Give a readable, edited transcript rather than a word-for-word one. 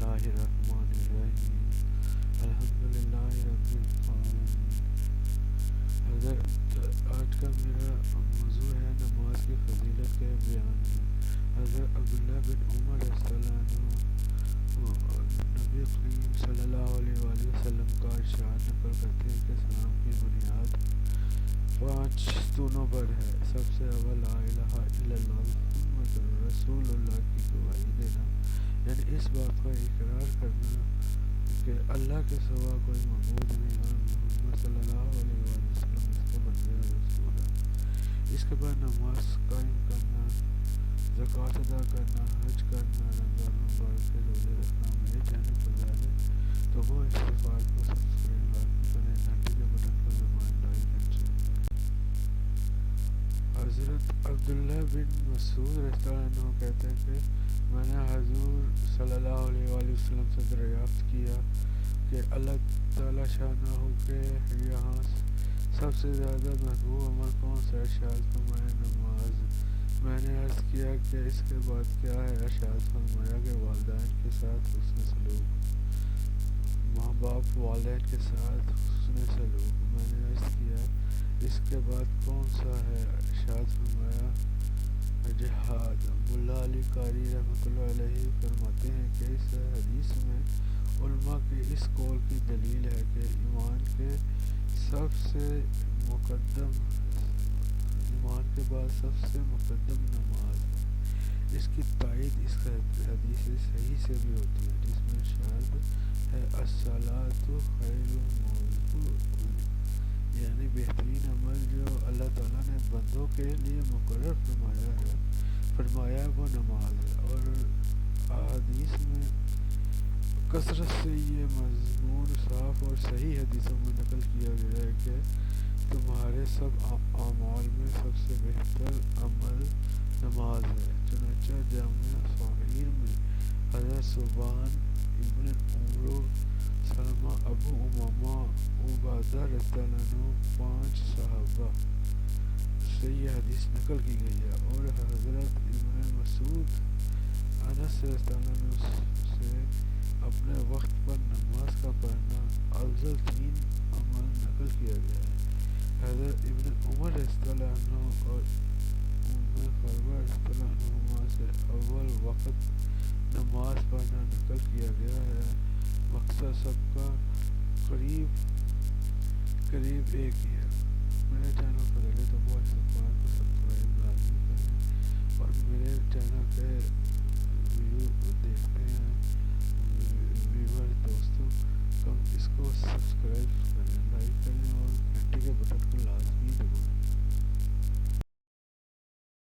اللہ الرحمن الرحیم الحمد للہ رب العالمین۔ حضرت آج کا میرا موضوع ہے نماز کی فضیلت کے بیان میں۔ حضرت عبداللہ بن عمر رضی اللہ عنہ نبی کریم صلی اللہ علیہ وآلہ وسلم کا ارشاد نقل کرتے ہیں کہ اسلام کی بنیاد 5 ستونوں پر ہے۔ سب سے اول لا الہ الا اللہ محمد رسول اللہ کی گواہی دینا، یعنی اس بات کا اقرار کرنا کہ اللہ کے سوا کوئی معبود نہیں اور محمد صلی اللہ علیہ وآلہ وسلم اس کے بندے اور رسول ہیں۔ اس کے بعد نماز قائم کرنا، زکوٰۃ ادا کرنا، حج کرنا، رمضان مبارک کے روزے رکھنا۔ میرے چینل پر جائے تو وہ استغفار کو سبسکرائب لازمی کریں، گھنٹی کے بٹن کو دبائیں، لائک اینڈ شیئر کریں۔ حضرت عبداللہ بن مسعود رضی اللہ عنہ کہتے ہیں کہ میں نے حضور صلی اللہ علیہ وآلہ وسلم سے دریافت کیا کہ اللہ تعالیٰ شانہ ہو کہ یہاں سب سے زیادہ محبوب عمل کون سا ہے؟ ارشاد فرمایا نماز۔ میں نے عرض کیا کہ اس کے بعد کیا ہے؟ ارشاد فرمایا کہ والدین کے ساتھ حسن سلوک، ماں باپ والدین کے ساتھ حسن سلوک۔ میں نے عرض کیا اس کے بعد کون سا ہے؟ ارشاد فرمایا جہاد۔ ملا علی قاری رحمۃ اللہ علیہ فرماتے ہیں کہ اس حدیث میں علماء کی اس قول کی دلیل ہے کہ ایمان کے بعد سب سے مقدم نماز ہے۔ اس کی تائید اس حدیث صحیح سے بھی ہوتی ہے جس میں ارشاد ہے الصلاۃ خیر موضوع، یعنی بہترین عمل جو اللہ تعالیٰ نے بندوں کے لیے مقرر فرمایا وہ نماز ہے۔ اور احادیث میں کثرت سے یہ مضمون صاف اور صحیح حدیثوں میں نقل کیا گیا ہے کہ تمہارے سب اعمال میں سب سے بہتر عمل نماز ہے۔ چنانچہ جامع صحیح میں حضرت ثوبان ابن عمرو، سلمہ ابو امامہ، عبادہ رضی اللہ عنہ 5 صحابہ سے یہ حدیث نقل کی گئی ہے۔ اور حضرت ابن مسعود انس رضی اللہ عنہ سے اپنے وقت پر نماز کا پڑھنا افضل ترین عمل نقل کیا گیا ہے۔ حضرت ابن عمر رضی اللہ عنہ اور ام خربہ رضی اللہ عنہما سے اول وقت نماز پڑھنا نقل کیا گیا ہے۔ مقصد سب کا قریب ایک ہی ہے۔ میرے چینل پر لگے تو وہ استغفار کو سبسکرائب لازمی کریں اور میرے چینل کے ویڈیو دیکھیں۔